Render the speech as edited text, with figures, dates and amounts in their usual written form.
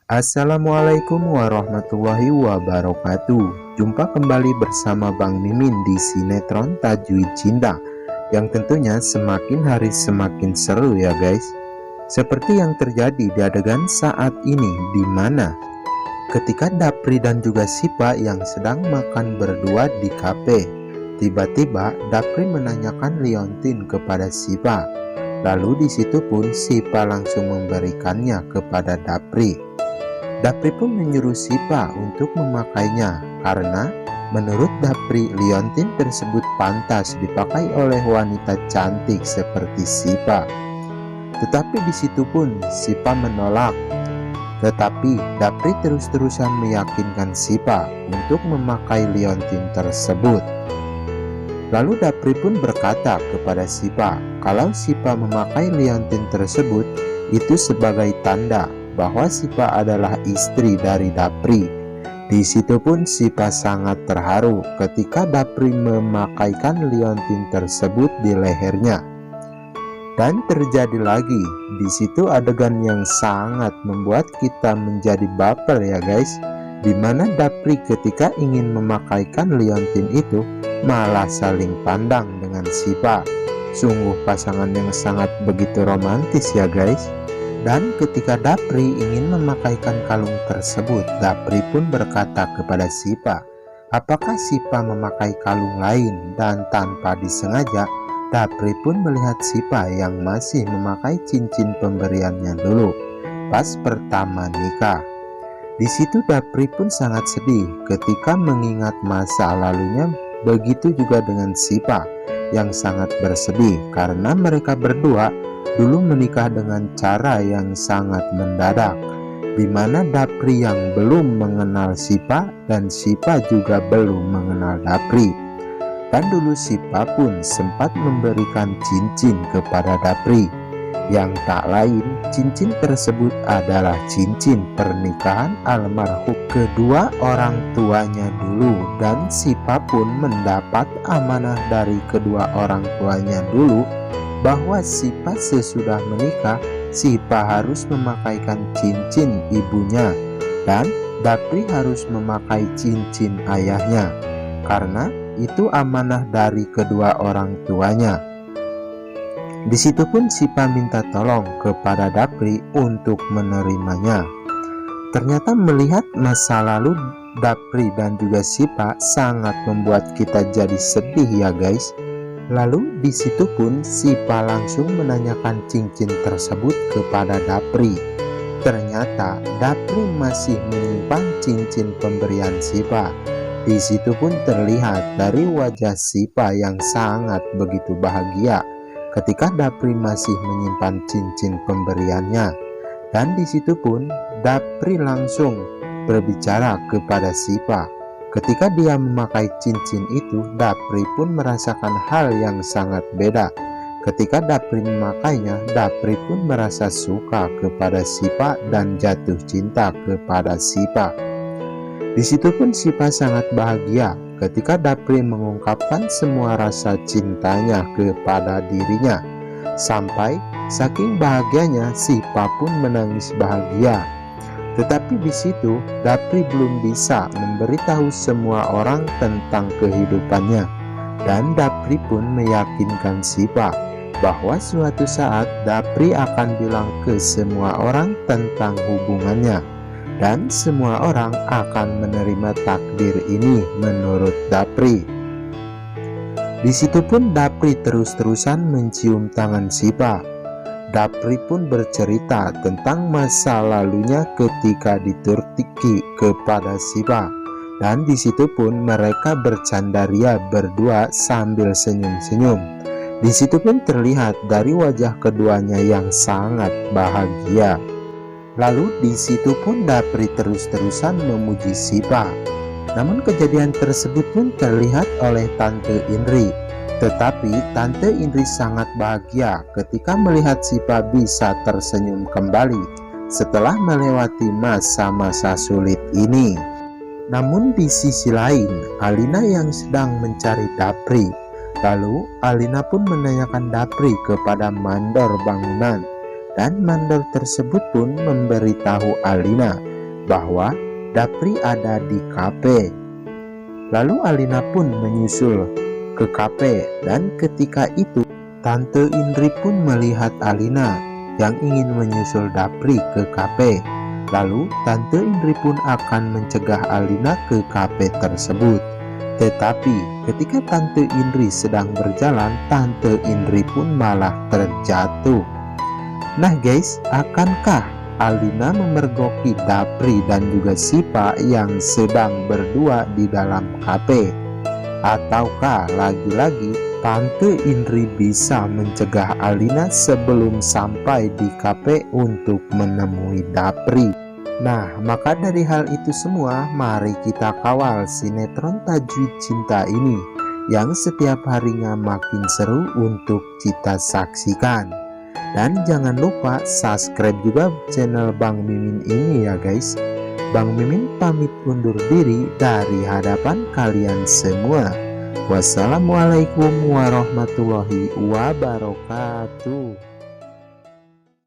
Assalamualaikum warahmatullahi wabarakatuh. Jumpa kembali bersama Bang Mimin di sinetron Tajwid Cinta, yang tentunya semakin hari semakin seru ya guys. Seperti yang terjadi di adegan saat ini, di mana ketika Dapri dan juga Sipa yang sedang makan berdua di kafe, tiba-tiba Dapri menanyakan liontin kepada Sipa. Lalu disitu pun Sipa langsung memberikannya kepada Dapri. Dapri pun menyuruh Sipa untuk memakainya karena menurut Dapri liontin tersebut pantas dipakai oleh wanita cantik seperti Sipa. Tetapi disitu pun Sipa menolak. Tetapi Dapri terus-terusan meyakinkan Sipa untuk memakai liontin tersebut. Lalu Dapri pun berkata kepada Sipa kalau Sipa memakai liontin tersebut itu sebagai tanda bahwa Sipa adalah istri dari Dapri. Di situ pun Sipa sangat terharu ketika Dapri memakaikan liontin tersebut di lehernya. Dan terjadi lagi di situ adegan yang sangat membuat kita menjadi baper ya guys, dimana Dapri ketika ingin memakaikan liontin itu malah saling pandang dengan Sipa. Sungguh pasangan yang sangat begitu romantis ya guys. Dan ketika Dapri ingin memakaikan kalung tersebut, Dapri pun berkata kepada Sipa, apakah Sipa memakai kalung lain? Dan tanpa disengaja, Dapri pun melihat Sipa yang masih memakai cincin pemberiannya dulu pas pertama nikah. Di situ Dapri pun sangat sedih ketika mengingat masa lalunya, begitu juga dengan Sipa yang sangat bersedih karena mereka berdua dulu menikah dengan cara yang sangat mendadak, di mana Dapri yang belum mengenal Sipa dan Sipa juga belum mengenal Dapri. Dan dulu Sipa pun sempat memberikan cincin kepada Dapri, yang tak lain cincin tersebut adalah cincin pernikahan almarhum kedua orang tuanya dulu. Dan Sipa pun mendapat amanah dari kedua orang tuanya dulu bahwa Sipa sesudah menikah, Sipa harus memakaikan cincin ibunya dan Dapri harus memakai cincin ayahnya, karena itu amanah dari kedua orang tuanya. Di situ pun Sipa minta tolong kepada Dapri untuk menerimanya. Ternyata melihat masa lalu Dapri dan juga Sipa sangat membuat kita jadi sedih ya guys. Lalu di situ pun Sipa langsung menanyakan cincin tersebut kepada Dapri. Ternyata Dapri masih menyimpan cincin pemberian Sipa. Di situ pun terlihat dari wajah Sipa yang sangat begitu bahagia ketika Dapri masih menyimpan cincin pemberiannya. Dan di situ pun Dapri langsung berbicara kepada Sipa. Ketika dia memakai cincin itu, Dapri pun merasakan hal yang sangat beda. Ketika Dapri memakainya, Dapri pun merasa suka kepada Sipa dan jatuh cinta kepada Sipa. Di situ pun Sipa sangat bahagia ketika Dapri mengungkapkan semua rasa cintanya kepada dirinya. Sampai saking bahagianya Sipa pun menangis bahagia. Tetapi di situ Dapri belum bisa memberitahu semua orang tentang kehidupannya, dan Dapri pun meyakinkan Sipa bahwa suatu saat Dapri akan bilang ke semua orang tentang hubungannya, dan semua orang akan menerima takdir ini menurut Dapri. Di situ pun Dapri terus-terusan mencium tangan Sipa. Dapri pun bercerita tentang masa lalunya ketika di Turki kepada Sipa. Dan di situ pun mereka bercandaria berdua sambil senyum-senyum. Di situ pun terlihat dari wajah keduanya yang sangat bahagia. Lalu di situ pun Dapri terus-terusan memuji Sipa. Namun kejadian tersebut pun terlihat oleh Tante Indri. Tetapi Tante Indri sangat bahagia ketika melihat Sipa bisa tersenyum kembali setelah melewati masa-masa sulit ini. Namun di sisi lain, Alina yang sedang mencari Dapri. Lalu Alina pun menanyakan Dapri kepada mandor bangunan, dan mandor tersebut pun memberitahu Alina bahwa Dapri ada di kafe. Lalu Alina pun menyusul ke kafe, dan ketika itu Tante Indri pun melihat Alina yang ingin menyusul Dapri ke kafe. Lalu Tante Indri pun akan mencegah Alina ke kafe tersebut. Tetapi ketika Tante Indri sedang berjalan, Tante Indri pun malah terjatuh. Nah guys, akankah Alina memergoki Dapri dan juga Sipa yang sedang berdua di dalam kafe? Ataukah lagi-lagi Tante Indri bisa mencegah Alina sebelum sampai di kafe untuk menemui Dapri? Nah, maka dari hal itu semua, mari kita kawal sinetron Tajwid Cinta ini yang setiap harinya makin seru untuk kita saksikan. Dan jangan lupa subscribe juga channel Bang Mimin ini ya guys. Bang Mimin pamit undur diri dari hadapan kalian semua. Wassalamualaikum warahmatullahi wabarakatuh.